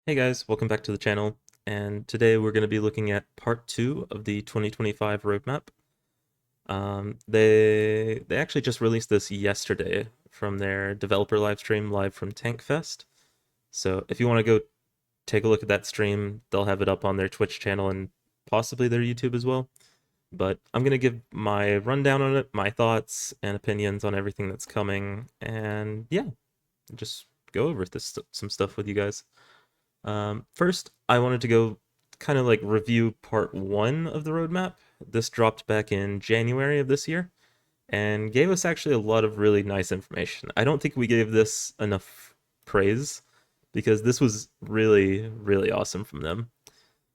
Hey guys, welcome back to the channel. And today we're going to be looking at part 2 of the 2025 roadmap. They actually just released this yesterday from their developer live stream live from Tankfest. So if you want to go take a look at that stream, they'll have it up on their Twitch channel and possibly their YouTube as well. But I'm going to give my rundown on it, my thoughts and opinions on everything that's coming, and yeah, just go over some stuff with you guys. First, I wanted to go kind of like review part one of the roadmap. This dropped back in January of this year and gave us actually a lot of really nice information. I don't think we gave this enough praise because this was really, really awesome from them.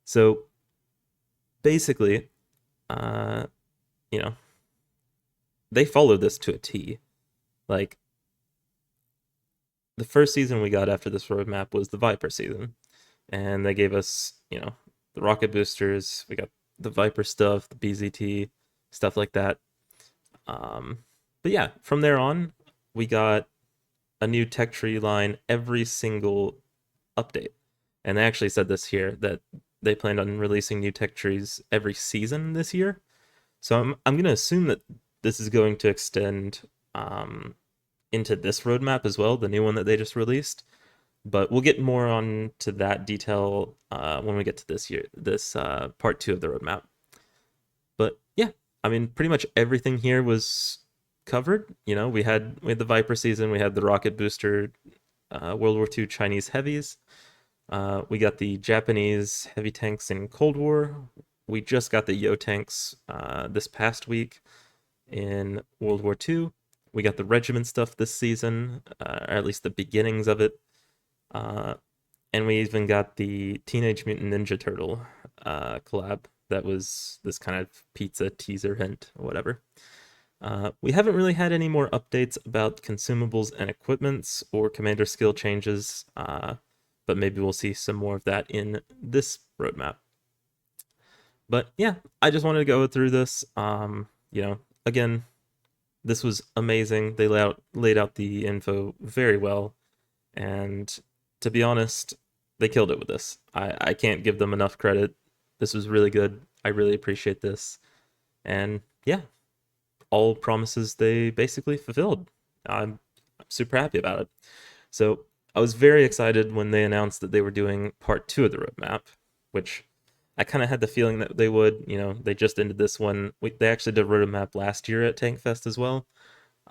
So basically, uh, you know, they followed this to a T. Like, the first season we got after this roadmap was the Viper season, and they gave us, the rocket boosters. We got the Viper stuff, the BZT stuff like that. Um, but yeah, from there on, we got a new tech tree line every single update, and they actually said this here that they planned on releasing new tech trees every season this year. So I'm gonna assume that this is going to extend into this roadmap as well, the new one that they just released. But we'll get more on to that detail when we get to this part two of the roadmap. But yeah, I mean, pretty much everything here was covered. We had the Viper season, we had the rocket booster, World War II Chinese heavies. We got the Japanese heavy tanks in Cold War. We just got the Yo tanks this past week in World War II. We got the regiment stuff this season, or at least the beginnings of it. Uh, and we even got the Teenage Mutant Ninja Turtle collab. That was this kind of pizza teaser hint or whatever. We haven't really had any more updates about consumables and equipments or commander skill changes, but maybe we'll see some more of that in this roadmap. But yeah, I just wanted to go through this. Again, this was amazing. They laid out the info very well, and to be honest, they killed it with this. I can't give them enough credit. This was really good. I really appreciate this. And yeah, all promises they basically fulfilled. I'm super happy about it. So I was very excited when they announced that they were doing part two of the roadmap, which I kind of had the feeling that they would. They just ended this one. They actually did a roadmap last year at Tankfest as well.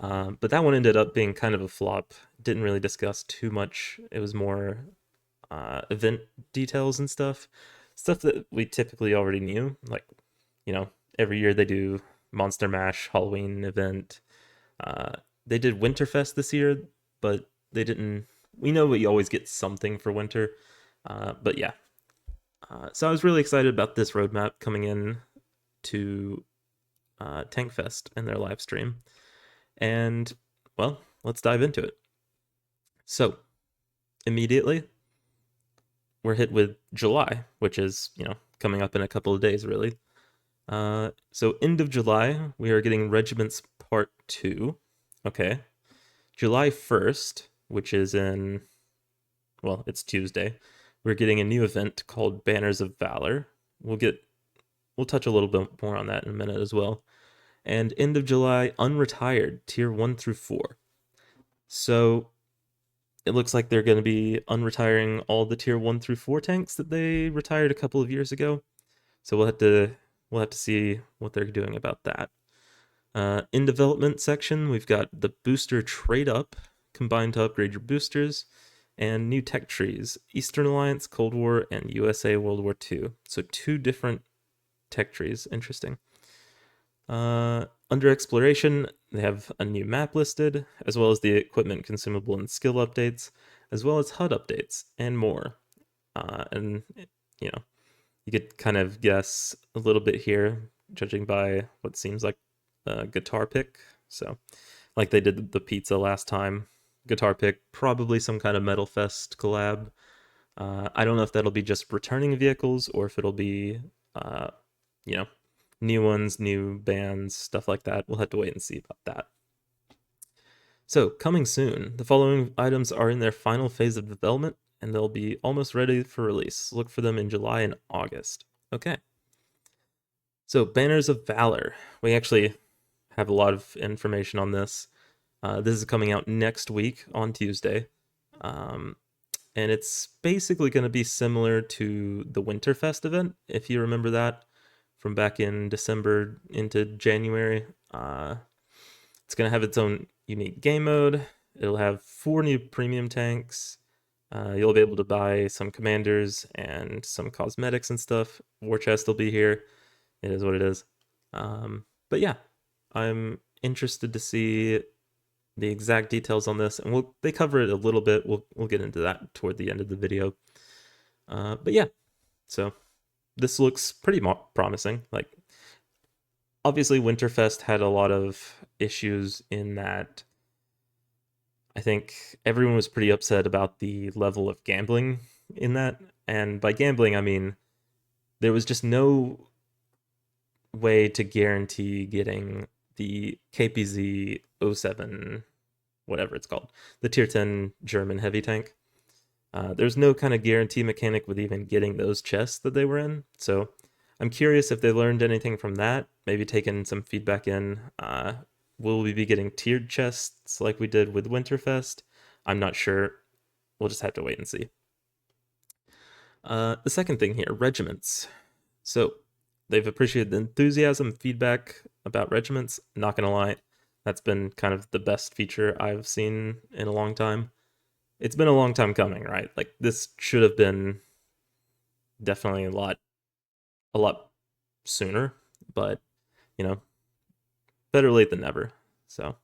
But that one ended up being kind of a flop. Didn't really discuss too much. It was more event details and stuff that we typically already knew. Like, every year they do Monster Mash Halloween event. Uh, they did Winterfest this year, but they didn't. We know we always get something for winter, but yeah. So I was really excited about this roadmap coming in to Tankfest and their live stream. And well, let's dive into it. So immediately, we're hit with July, which is, coming up in a couple of days, really. So end of July, we are getting Regiments Part 2. Okay. July 1st, which is it's Tuesday, we're getting a new event called Banners of Valor. We'll touch a little bit more on that in a minute as well. And end of July, Unretired, Tier 1 through 4. So it looks like they're going to be unretiring all the Tier 1 through 4 tanks that they retired a couple of years ago. So we'll have to see what they're doing about that. In development section, we've got the booster trade up, combined to upgrade your boosters, and new tech trees, Eastern Alliance, Cold War, and USA World War II. So 2 different tech trees. Interesting. Under exploration, they have a new map listed, as well as the equipment, consumable, and skill updates, as well as HUD updates, and more. And, you know, you could kind of guess a little bit here, judging by what seems like a guitar pick. So, like they did the pizza last time, guitar pick, probably some kind of Metal Fest collab. I don't know if that'll be just returning vehicles or if it'll be, uh, you know, new ones, new bands, stuff like that. We'll have to wait and see about that. So, coming soon, the following items are in their final phase of development and they'll be almost ready for release. Look for them in July and August. Okay. So, Banners of Valor. We actually have a lot of information on this. This is coming out next week on Tuesday. Um, and it's basically going to be similar to the Winterfest event, if you remember that from back in December into January. It's going to have its own unique game mode. It'll have 4 new premium tanks. You'll be able to buy some commanders and some cosmetics and stuff. War chest will be here. It is what it is. But yeah, I'm interested to see the exact details on this, and they cover it a little bit. We'll get into that toward the end of the video. But yeah, so this looks pretty promising. Like, obviously, Winterfest had a lot of issues in that. I think everyone was pretty upset about the level of gambling in that, and by gambling I mean there was just no way to guarantee getting the KPZ 07, whatever it's called, the tier 10 German heavy tank. There's no kind of guarantee mechanic with even getting those chests that they were in. So I'm curious if they learned anything from that, maybe taken some feedback in. Will we be getting tiered chests like we did with Winterfest? I'm not sure. We'll just have to wait and see. The second thing here, regiments. So they've appreciated the enthusiasm feedback about regiments. Not gonna lie, that's been kind of the best feature I've seen in a long time. It's been a long time coming, right? Like, this should have been definitely a lot sooner, but you know, better late than never. So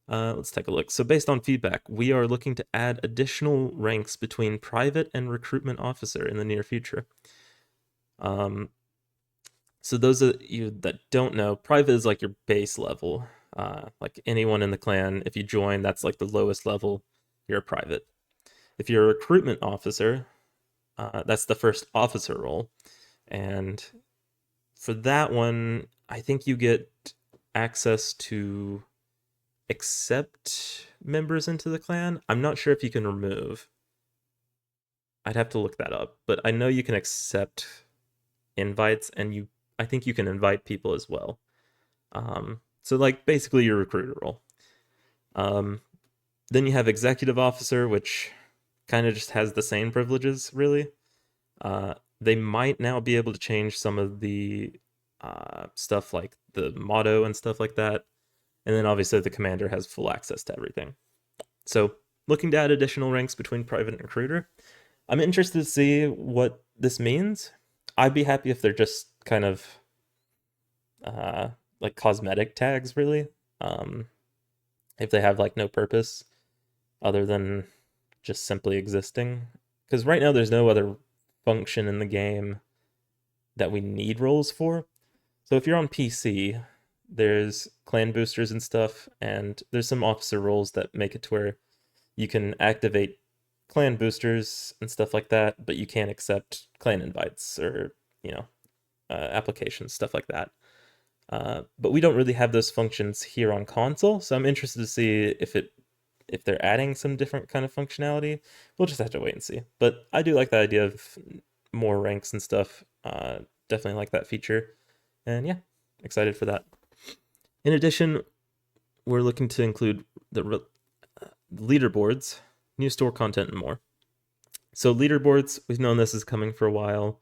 let's take a look. So based on feedback, we are looking to add additional ranks between private and recruitment officer in the near future. So those of you that don't know, private is like your base level. Like anyone in the clan, if you join, that's like the lowest level. You're a private. If you're a recruitment officer, that's the first officer role. And for that one, I think you get access to accept members into the clan. I'm not sure if you can remove. I'd have to look that up, but I know you can accept invites, and I think you can invite people as well. So like basically your recruiter role. Then you have executive officer, which kind of just has the same privileges, really. They might now be able to change some of the stuff like the motto and stuff like that. And then obviously the commander has full access to everything. So looking to add additional ranks between private and recruiter. I'm interested to see what this means. I'd be happy if they're just kind of like cosmetic tags, really. If they have like no purpose other than just simply existing. Because right now there's no other function in the game that we need roles for. So if you're on PC, there's clan boosters and stuff, and there's some officer roles that make it to where you can activate clan boosters and stuff like that, but you can't accept clan invites or, applications, stuff like that. But we don't really have those functions here on console, so I'm interested to see if they're adding some different kind of functionality. We'll just have to wait and see. But I do like the idea of more ranks and stuff. Definitely like that feature. And yeah, excited for that. In addition, we're looking to include the leaderboards, new store content, and more. So leaderboards, we've known this is coming for a while.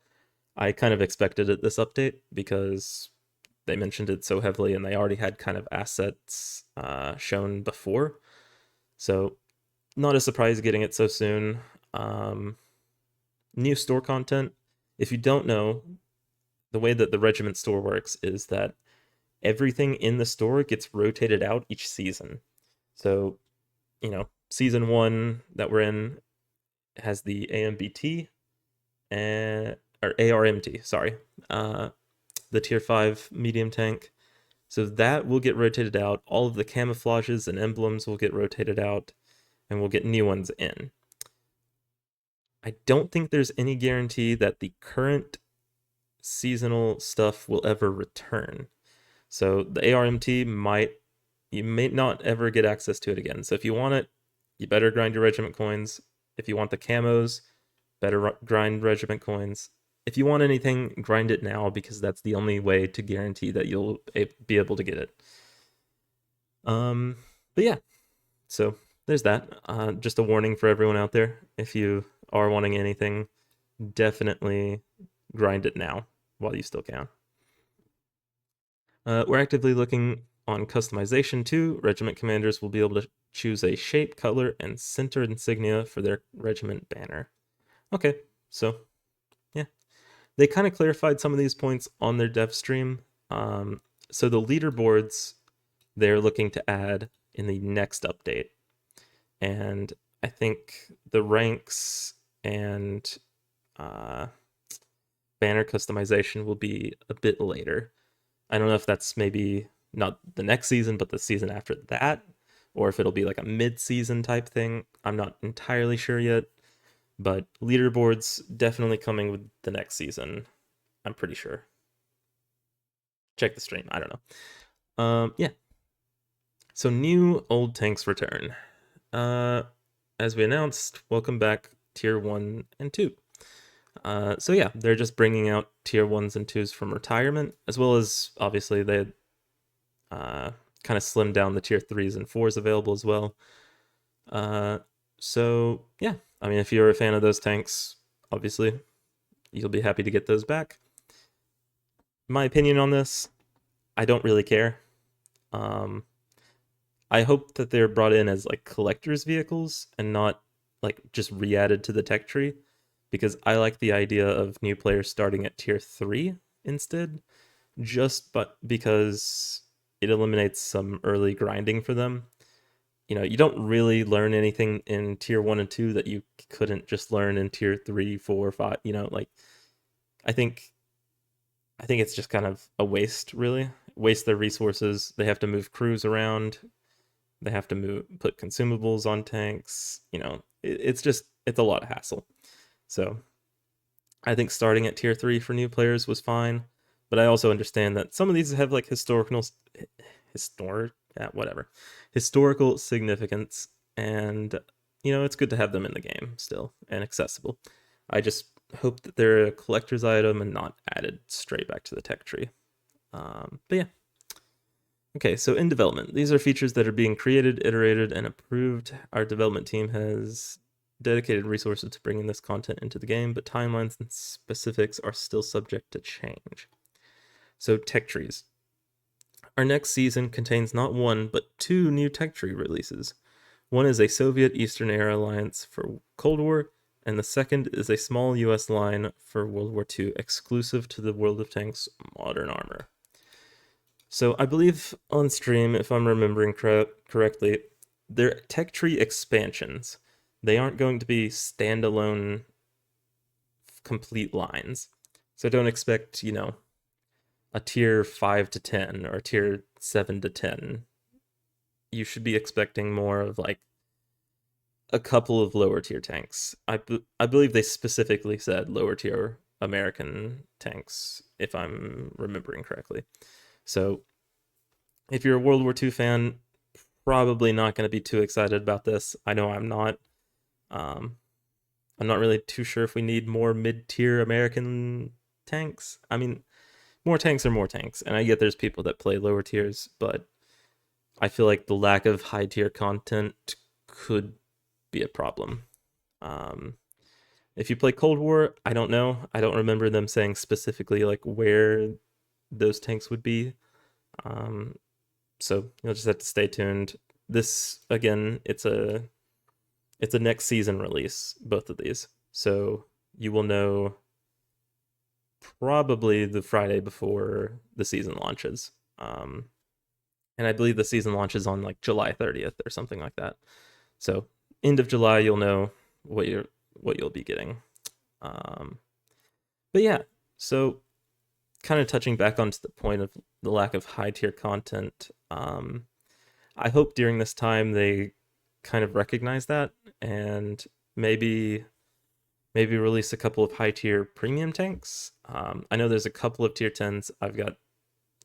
I kind of expected it this update because they mentioned it so heavily and they already had kind of assets shown before. So not a surprise getting it so soon. New store content. If you don't know, the way that the regiment store works is that everything in the store gets rotated out each season. So, season 1 that we're in has the AMBT or ARMT, sorry. The tier 5 medium tank. So that will get rotated out. All of the camouflages and emblems will get rotated out, and we'll get new ones in. I don't think there's any guarantee that the current seasonal stuff will ever return. So the ARMT you may not ever get access to it again. So if you want it, you better grind your regiment coins. If you want the camos, better grind regiment coins. If you want anything, grind it now, because that's the only way to guarantee that you'll be able to get it. But yeah, so there's that. Just a warning for everyone out there: if you are wanting anything, definitely grind it now while you still can. We're actively looking on customization too. Regiment commanders will be able to choose a shape, color, and center insignia for their regiment banner. Okay, so yeah, they kind of clarified some of these points on their dev stream. So the leaderboards they're looking to add in the next update, and I think the ranks and banner customization will be a bit later. I don't know if that's maybe not the next season, but the season after that, or if it'll be like a mid-season type thing. I'm not entirely sure yet, but leaderboards definitely coming with the next season. I'm pretty sure. Check the stream. I don't know. Yeah. So new old tanks return. As we announced, welcome back tier 1 and 2. So yeah, they're just bringing out tier 1s and 2s from retirement, as well as obviously they kind of slimmed down the tier 3s and 4s available as well. So yeah, I mean, if you're a fan of those tanks, obviously you'll be happy to get those back. My opinion on this, I don't really care. I hope that they're brought in as like collector's vehicles and not like just re-added to the tech tree, because I like the idea of new players starting at tier 3 instead, but because it eliminates some early grinding for them. You don't really learn anything in tier 1 and 2 that you couldn't just learn in tier 3, 4, 5. Like, I think it's just kind of a waste, really. Waste their resources. They have to move crews around. They have to put consumables on tanks. It's a lot of hassle. So I think starting at tier 3 for new players was fine, but I also understand that some of these have like historical significance, and it's good to have them in the game still and accessible. I just hope that they're a collector's item and not added straight back to the tech tree. But yeah. Okay, so in development, these are features that are being created, iterated, and approved. Our development team has dedicated resources to bringing this content into the game, but timelines and specifics are still subject to change. So tech trees. Our next season contains not one, but 2 new tech tree releases. One is a Soviet Eastern Era alliance for Cold War, and the second is a small US line for World War II, exclusive to the World of Tanks Modern Armor. So I believe on stream, if I'm remembering correctly, they're tech tree expansions. They aren't going to be standalone complete lines. So don't expect, a tier 5 to 10 or a tier 7 to 10. You should be expecting more of like a couple of lower tier tanks. I believe they specifically said lower tier American tanks, if I'm remembering correctly. So if you're a World War II fan, probably not going to be too excited about this. I know I'm not. I'm not really too sure if we need more mid-tier American tanks. I mean, more tanks are more tanks, and I get there's people that play lower tiers, but I feel like the lack of high-tier content could be a problem. If you play Cold War, I don't know. I don't remember them saying specifically like where those tanks would be. So you'll just have to stay tuned. This, again, it's a next season release, both of these. So you will know probably the Friday before the season launches. And I believe the season launches on like July 30th or something like that. So end of July, you'll know what you'll be getting. But yeah, so kind of touching back onto the point of the lack of high tier content. I hope during this time they kind of recognize that and maybe release a couple of high tier premium tanks. I know there's a couple of tier 10s I've got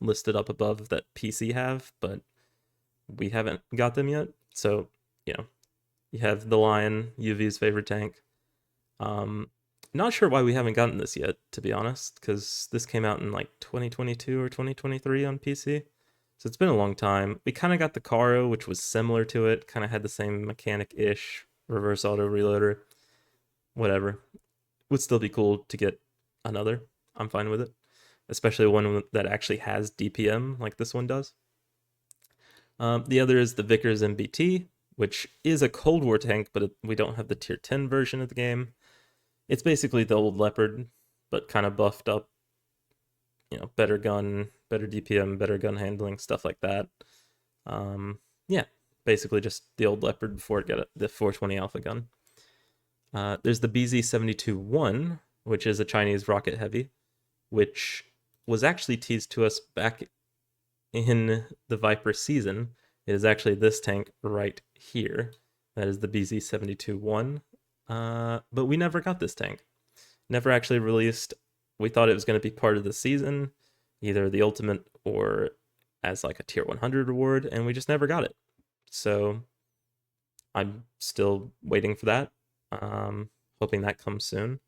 listed up above that PC have, but we haven't got them yet. So, You have the Lion, UV's favorite tank. Um, Not sure why we haven't gotten this yet, to be honest, because this came out in like 2022 or 2023 on PC. So it's been a long time. We kind of got the Karo, which was similar to it, kind of had the same mechanic-ish, reverse auto reloader, whatever. Would still be cool to get another. I'm fine with it, especially one that actually has DPM like this one does. The other is the Vickers MBT, which is a Cold War tank, but we don't have the tier 10 version of the game. It's basically the old Leopard, but kind of buffed up. Better gun, better DPM, better gun handling, stuff like that. Yeah, basically just the old Leopard before it got the 420 Alpha gun. There's the BZ72-1, which is a Chinese rocket heavy, which was actually teased to us back in the Viper season. It is actually this tank right here. That is the BZ72-1. But we never got this tank. Never actually released. We thought it was going to be part of the season, either the ultimate or as like a tier 100 reward, and we just never got it. So I'm still waiting for that. Hoping that comes soon.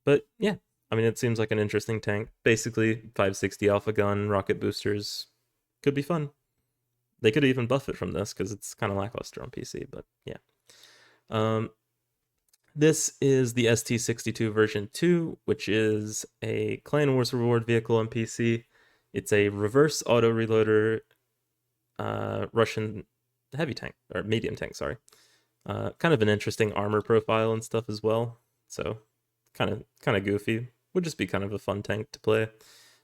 But yeah, I mean, it seems like an interesting tank. Basically, 560 alpha gun, rocket boosters. Could be fun. They could even buff it from this because it's kind of lackluster on PC, but yeah. This is the ST62 version 2, which is a Clan Wars reward vehicle on PC. It's a reverse auto reloader Russian heavy tank, or medium tank, sorry. Kind of an interesting armor profile and stuff as well. So kind of goofy. Would just be kind of a fun tank to play.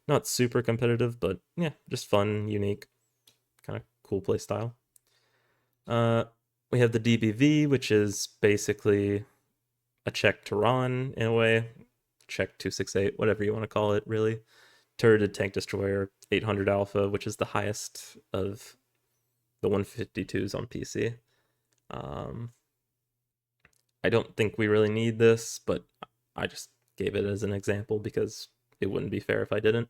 Not super competitive, but yeah, just fun, unique, kind of cool play style. We have the DBV, which is basically a Czech Tehran in a way. Czech 268, whatever you want to call it, really. Turreted tank destroyer, 800 alpha, which is the highest of the 152s on PC. I don't think we really need this, but I just gave it as an example because it wouldn't be fair if I didn't.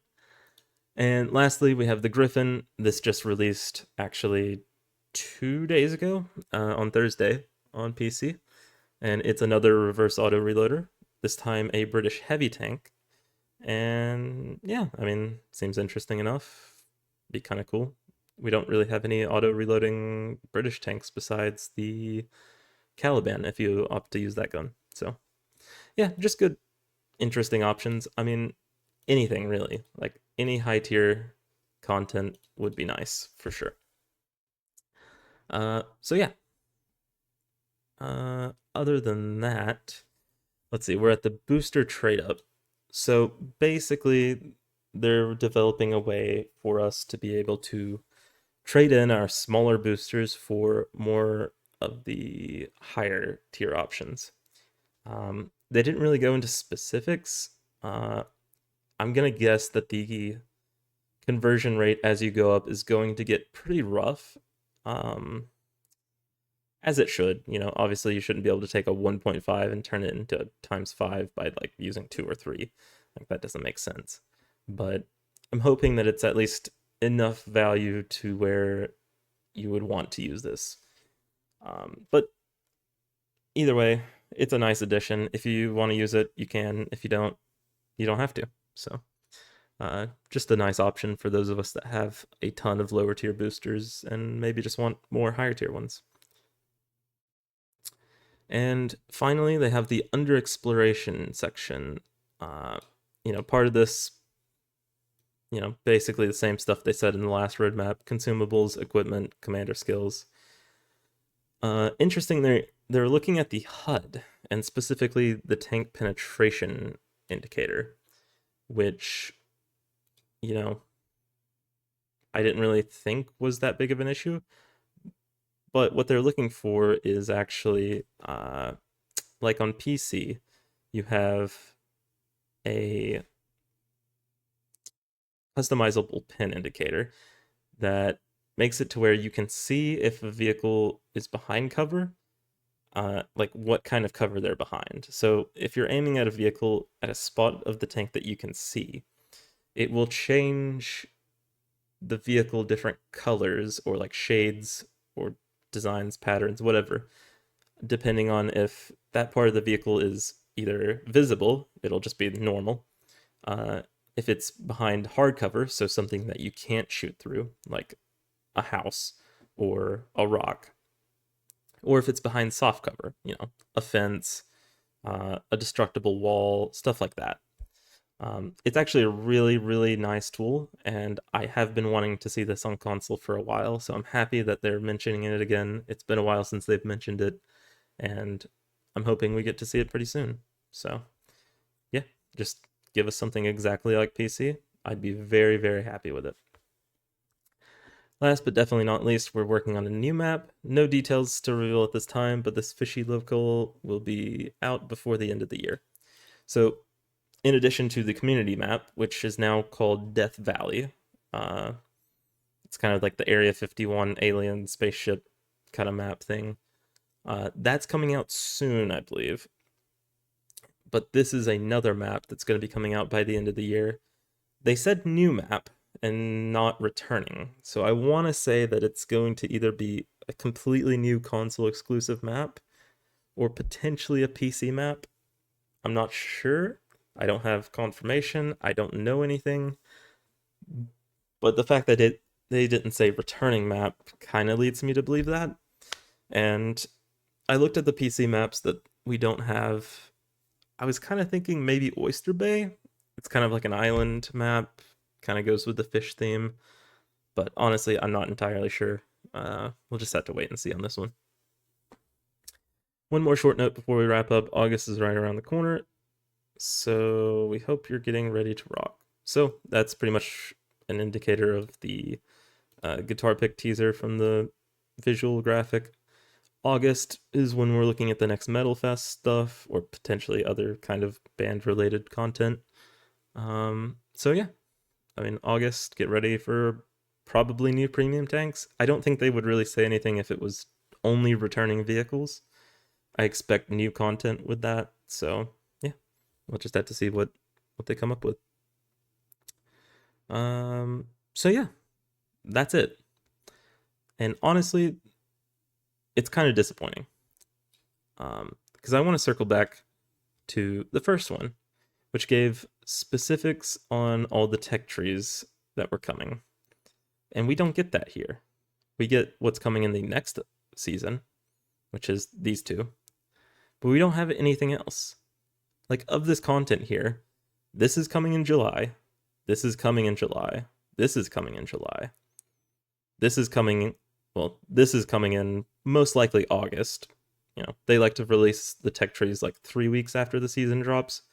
And lastly, we have the Griffin. This just released actually 2 days ago on Thursday on PC. And it's another reverse auto reloader, this time a British heavy tank. And yeah, I mean, seems interesting enough. Be kind of cool. We don't really have any auto reloading British tanks besides the Caliban if you opt to use that gun. So yeah, just good, interesting options. I mean, anything really. Like any high tier content would be nice for sure. So yeah. Other than that, let's see, we're at the booster trade up. So basically, they're developing a way for us to be able to trade in our smaller boosters for more of the higher tier options. They didn't really go into specifics. I'm gonna guess that the conversion rate as you go up is going to get pretty rough. As it should. Obviously you shouldn't be able to take a 1.5 and turn it into times 5 by like using 2 or 3. Like that doesn't make sense. But I'm hoping that it's at least enough value to where you would want to use this. But either way, it's a nice addition. If you want to use it, you can. If you don't, you don't have to. So just a nice option for those of us that have a ton of lower tier boosters and maybe just want more higher tier ones. And finally, they have the under exploration section. Part of this, basically the same stuff they said in the last roadmap: consumables, equipment, commander skills. Interesting, they're looking at the HUD and specifically the tank penetration indicator, which, I didn't really think was that big of an issue. But what they're looking for is actually, like on PC, you have a customizable pin indicator that makes it to where you can see if a vehicle is behind cover, like what kind of cover they're behind. So if you're aiming at a vehicle at a spot of the tank that you can see, it will change the vehicle different colors or like shades or designs, patterns, whatever, depending on if that part of the vehicle is either visible, it'll just be normal. Uh, if it's behind hardcover, so something that you can't shoot through, like a house or a rock, or if it's behind soft cover, a fence, a destructible wall, stuff like that. It's actually a really, really nice tool, and I have been wanting to see this on console for a while, so I'm happy that they're mentioning it again. It's been a while since they've mentioned it, and I'm hoping we get to see it pretty soon. So, yeah, just give us something exactly like PC. I'd be very, very happy with it. Last but definitely not least, we're working on a new map. No details to reveal at this time, but this fishy local will be out before the end of the year. So, in addition to the community map, which is now called Death Valley, uh, it's kind of like the Area 51 alien spaceship kind of map thing. That's coming out soon, I believe. But this is another map that's going to be coming out by the end of the year. They said new map and not returning. So I want to say that it's going to either be a completely new console exclusive map or potentially a PC map. I'm not sure. I don't have confirmation. I don't know anything. But the fact that they didn't say returning map kind of leads me to believe that. And I looked at the PC maps that we don't have. I was kind of thinking maybe Oyster Bay. It's kind of like an island map, kind of goes with the fish theme. But honestly, I'm not entirely sure. We'll just have to wait and see on this one. One more short note before we wrap up. August is right around the corner, so we hope you're getting ready to rock. So that's pretty much an indicator of the guitar pick teaser from the visual graphic. August is when we're looking at the next Metal Fest stuff or potentially other kind of band related content. So yeah, I mean, August, get ready for probably new premium tanks. I don't think they would really say anything if it was only returning vehicles. I expect new content with that. So yeah, we'll just have to see what they come up with. So yeah, that's it. And honestly, it's kind of disappointing. Because I want to circle back to the first one, which gave specifics on all the tech trees that were coming. And we don't get that here. We get what's coming in the next season, which is these two. But we don't have anything else. Like, of this content here, this is coming in July. This is coming in July. This is coming in July. This is coming, well, this is coming in most likely August. They like to release the tech trees like 3 weeks after the season drops.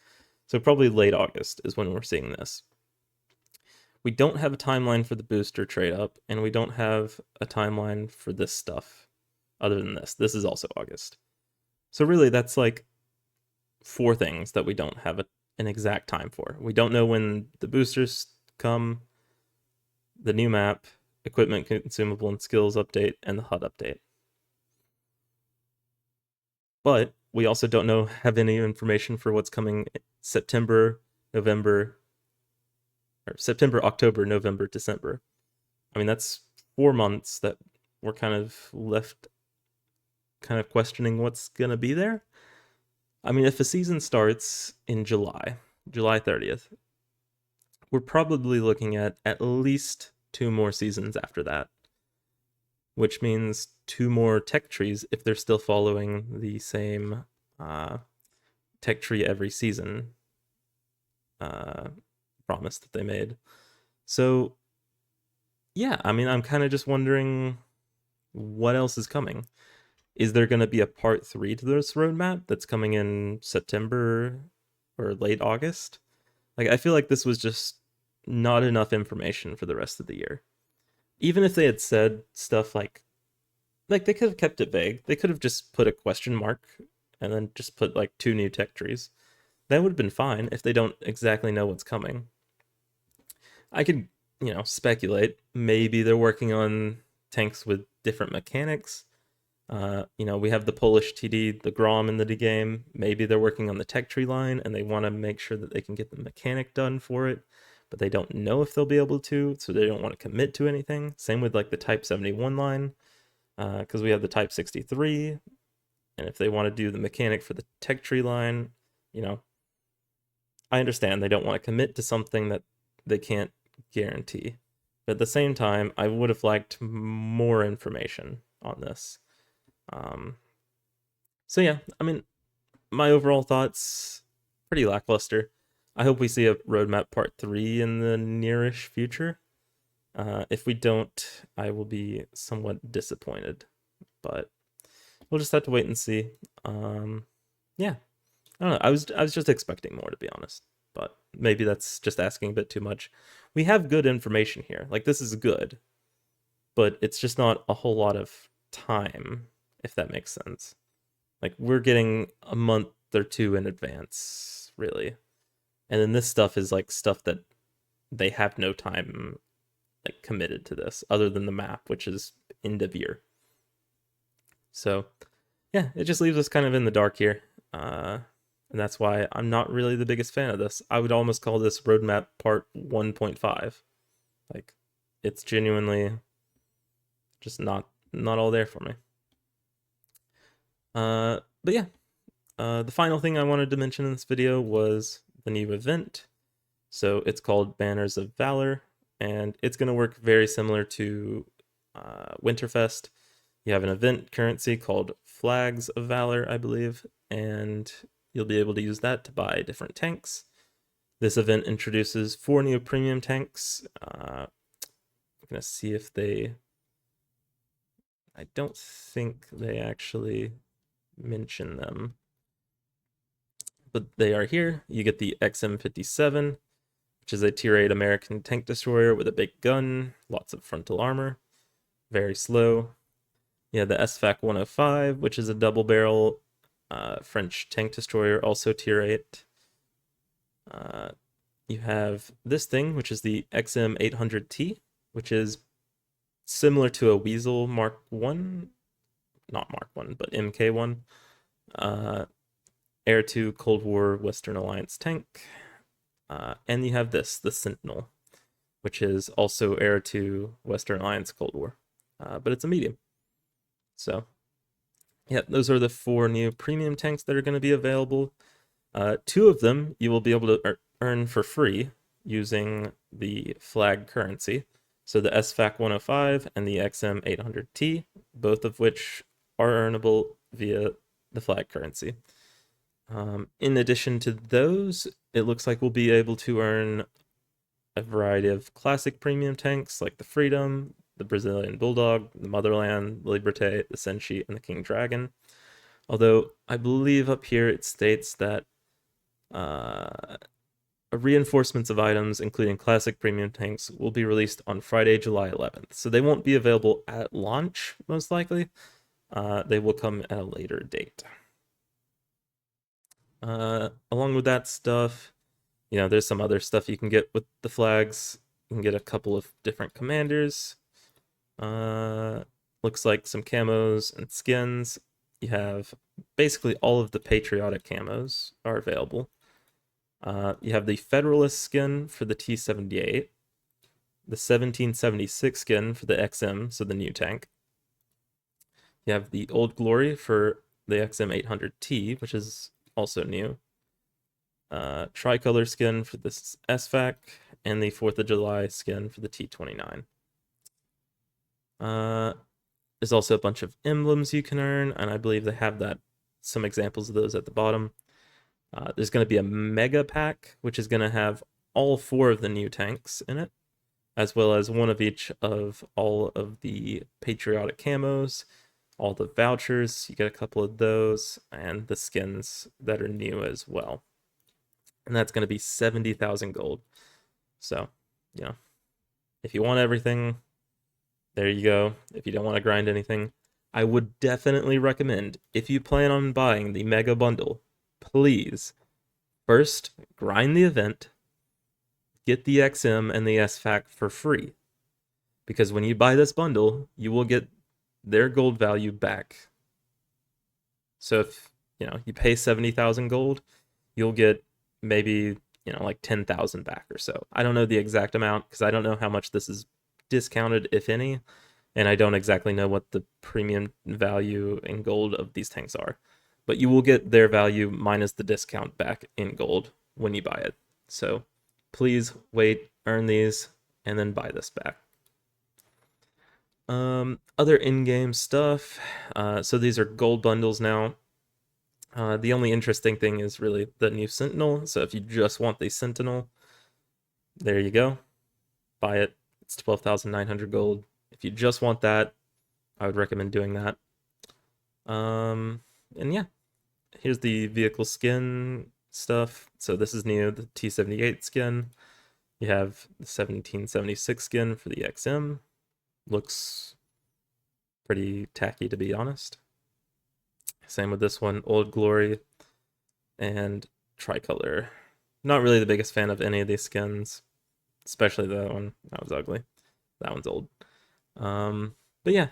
So probably late August is when we're seeing this. We don't have a timeline for the booster trade up, and we don't have a timeline for this stuff other than this. This is also August. So really, that's like 4 things that we don't have an exact time for. We don't know when the boosters come, the new map, equipment, consumable, and skills update, and the HUD update. But we also don't have any information for what's coming September, November, or September, October, November, December. I mean, that's 4 months that we're kind of left kind of questioning what's going to be there. I mean, if a season starts in July 30th, we're probably looking at least 2 more seasons after that, which means 2 more tech trees if they're still following the same tech tree every season promise that they made. So yeah, I mean, I'm kind of just wondering what else is coming. Is there going to be a part 3 to this roadmap that's coming in September or late August? Like, I feel like this was just not enough information for the rest of the year. Even if they had said stuff like they could have kept it vague. They could have just put a question mark and then just put like 2 new tech trees. That would have been fine if they don't exactly know what's coming. I could, speculate. Maybe they're working on tanks with different mechanics. We have the Polish TD, the Grom in the game. Maybe they're working on the tech tree line and they want to make sure that they can get the mechanic done for it, but they don't know if they'll be able to, so they don't want to commit to anything. Same with like the Type 71 line, because we have the Type 63. and if they want to do the mechanic for the tech tree line, you know, I understand they don't want to commit to something that they can't guarantee. But at the same time, I would have liked more information on this. Um, so yeah, I mean, my overall thoughts pretty lackluster. I hope we see a roadmap part 3 in the nearish future. If we don't, I will be somewhat disappointed. But we'll just have to wait and see. Yeah, I don't know. I was just expecting more, to be honest. But maybe that's just asking a bit too much. We have good information here. Like, this is good, but it's just not a whole lot of time, if that makes sense. Like, we're getting a month or two in advance, really. And then this stuff is like stuff that they have no time like committed to this other than the map, which is end of year. So yeah, it just leaves us kind of in the dark here. And that's why I'm not really the biggest fan of this. I would almost call this roadmap part 1.5. Like, it's genuinely just not all there for me. But yeah, the final thing I wanted to mention in this video was the new event. So it's called Banners of Valor, and it's going to work very similar to Winterfest. You have an event currency called Flags of Valor, I believe, and you'll be able to use that to buy different tanks. This event introduces 4 new premium tanks. I'm going to see if they... I don't think they actually mention them, but they are here. You get the XM57, which is a tier 8 American tank destroyer with a big gun, lots of frontal armor, very slow. You have the SFAC 105, which is a double barrel French tank destroyer, also tier 8. You have this thing, which is the XM 800T, which is similar to a Weasel Mark 1, not Mark 1, but MK1. Air 2 Cold War Western Alliance tank. And you have this, the Sentinel, which is also Air 2 Western Alliance Cold War, but it's a medium. So yeah, those are the 4 new premium tanks that are going to be available. 2 of them you will be able to earn for free using the flag currency. So the SFAC 105 and the XM 800T, both of which are earnable via the flag currency. In addition to those, it looks like we'll be able to earn a variety of classic premium tanks like the Freedom, the Brazilian Bulldog, the Motherland, the Liberté, the Senshi, and the King Dragon. Although I believe up here it states that reinforcements of items, including classic premium tanks, will be released on Friday, July 11th. So they won't be available at launch, most likely. They will come at a later date. Along with that stuff, you know, there's some other stuff you can get with the flags. You can get a couple of different commanders. Looks like some camos and skins. You have basically all of the patriotic camos are available. You have the Federalist skin for the T-78, the 1776 skin for the XM, so the new tank. You have the Old Glory for the XM800T, which is also new. Tricolor skin for this SFAC, and the 4th of July skin for the T-29. There's also a bunch of emblems you can earn, and I believe they have some examples of those at the bottom. There's going to be a mega pack, which is going to have all 4 of the new tanks in it, as well as one of each of all of the patriotic camos, all the vouchers, you get a couple of those, and the skins that are new as well. And that's going to be 70,000 gold. So, you know, if you want everything, there you go. If you don't want to grind anything, I would definitely recommend, if you plan on buying the mega bundle, please first grind the event, get the XM and the SFAC for free, because when you buy this bundle, you will get their gold value back. So if, you know, you pay 70,000 gold, you'll get maybe, you know, like 10,000 back or so. I don't know the exact amount because I don't know how much this is discounted, if any, and I don't exactly know what the premium value in gold of these tanks are, but you will get their value minus the discount back in gold when you buy it. So please wait, earn these, and then buy this back. Other in-game stuff. So these are gold bundles now. The only interesting thing is really the new Sentinel. So if you just want the Sentinel, there you go. Buy it. It's 12,900 gold. If you just want that, I would recommend doing that. And yeah, here's the vehicle skin stuff. So this is new, the T78 skin. You have the 1776 skin for the XM. Looks pretty tacky, to be honest. Same with this one, Old Glory and Tricolor. Not really the biggest fan of any of these skins, especially that one. That was ugly. That one's old. But yeah,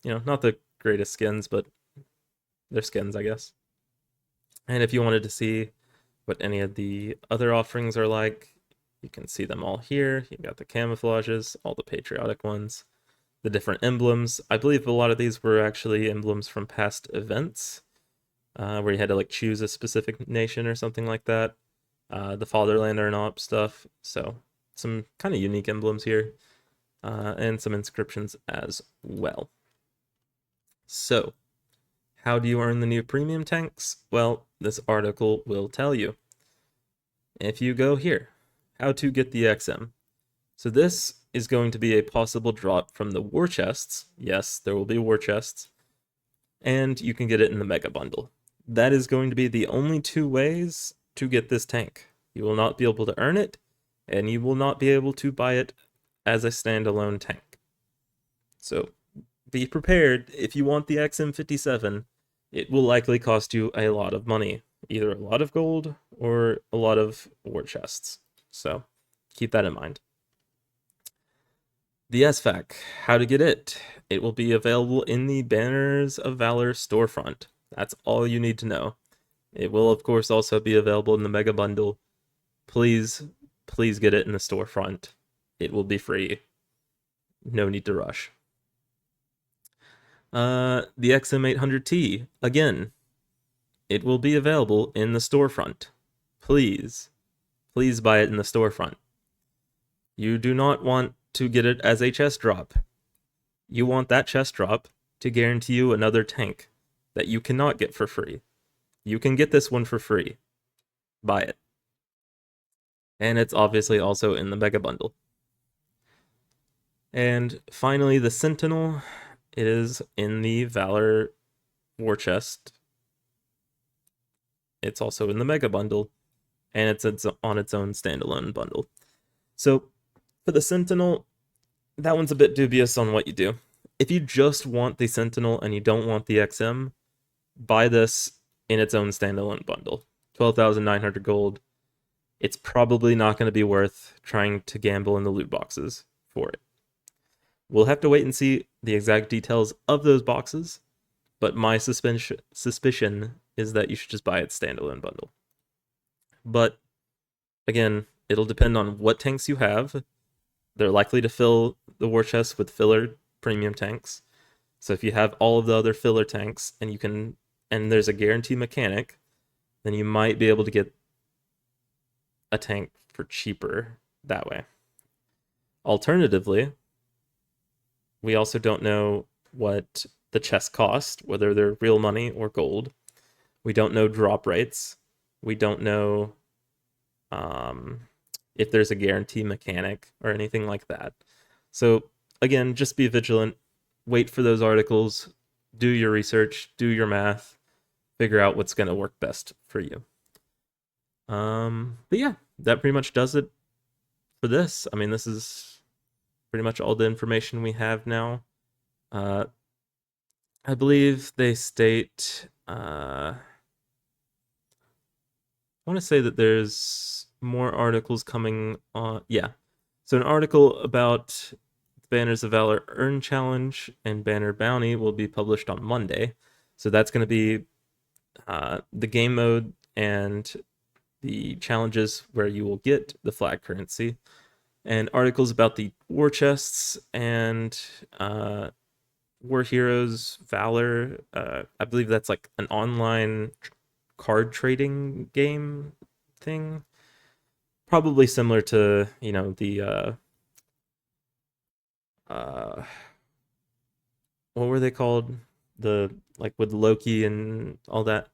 not the greatest skins, but they're skins, I guess. And if you wanted to see what any of the other offerings are like, you can see them all here. You got the camouflages, all the patriotic ones, the different emblems. I believe a lot of these were actually emblems from past events, where you had to like choose a specific nation or something like that. The Fatherland or Op stuff. So some kind of unique emblems here, and some inscriptions as well. So how do you earn the new premium tanks? Well, this article will tell you. If you go here, how to get the XM. So this is going to be a possible drop from the war chests. Yes, there will be war chests. And you can get it in the mega bundle. That is going to be the only two ways to get this tank. You will not be able to earn it, and you will not be able to buy it as a standalone tank. So be prepared. If you want the XM57, it will likely cost you a lot of money, either a lot of gold or a lot of war chests. So keep that in mind. The SFAC, how to get it. It will be available in the Banners of Valor storefront. That's all you need to know. It will, of course, also be available in the Mega Bundle. Please, please get it in the storefront. It will be free. No need to rush. The XM800T, again, it will be available in the storefront. Please, please buy it in the storefront. You do not want to get it as a chest drop. You want that chest drop to guarantee you another tank that you cannot get for free. You can get this one for free. Buy it. And it's obviously also in the Mega Bundle. And finally, the Sentinel. It is in the Valor War Chest. It's also in the Mega Bundle, and it's on its own standalone bundle. So for the Sentinel, that one's a bit dubious on what you do. If you just want the Sentinel and you don't want the XM, buy this in its own standalone bundle. 12,900 gold. It's probably not going to be worth trying to gamble in the loot boxes for it. We'll have to wait and see the exact details of those boxes, but my suspicion is that you should just buy its standalone bundle. But again, it'll depend on what tanks you have. They're likely to fill the war chest with filler premium tanks. So if you have all of the other filler tanks and there's a guarantee mechanic, then you might be able to get a tank for cheaper that way. Alternatively, we also don't know what the chests cost, whether they're real money or gold. We don't know drop rates. We don't know if there's a guarantee mechanic or anything like that. So again, just be vigilant. Wait for those articles. Do your research. Do your math. Figure out what's going to work best for you. But yeah, that pretty much does it for this. I mean, this is pretty much all the information we have now. I believe they state, I want to say that there's more articles coming on. Yeah. So an article about Banners of Valor Earn Challenge and Banner Bounty will be published on Monday. So that's going to be the game mode and the challenges where you will get the flag currency, and articles about the war chests and War Heroes Valor. I believe that's like an online card trading game thing. Probably similar to, the uh what were they called? The like with Loki and all that.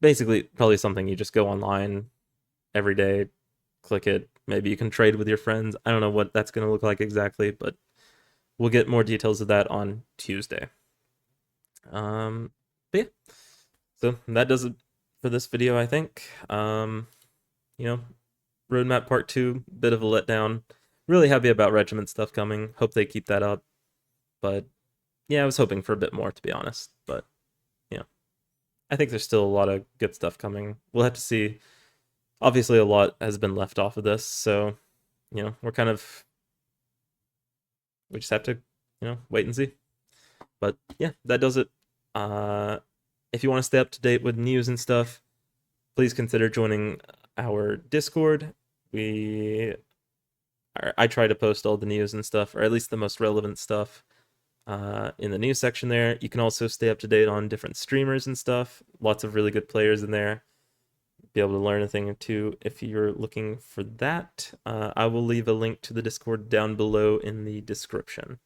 Basically, probably something you just go online every day, click it. Maybe you can trade with your friends. I don't know what that's going to look like exactly, but we'll get more details of that on Tuesday. But yeah, so that does it for this video, I think. You know, Roadmap Part 2, bit of a letdown. Really happy about Regiment stuff coming. Hope they keep that up. But yeah, I was hoping for a bit more, to be honest. But, you know, I think there's still a lot of good stuff coming. We'll have to see. Obviously, a lot has been left off of this. So, we just have to, wait and see. But yeah, that does it. Uh, if you want to stay up to date with news and stuff, please consider joining our Discord. I try to post all the news and stuff, or at least the most relevant stuff, in the news section there. You can also stay up to date on different streamers and stuff. Lots of really good players in there. Be able to learn a thing or two if you're looking for that. I will leave a link to the Discord down below in the description.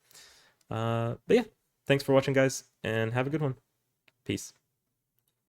But yeah, thanks for watching, guys, and have a good one. Peace.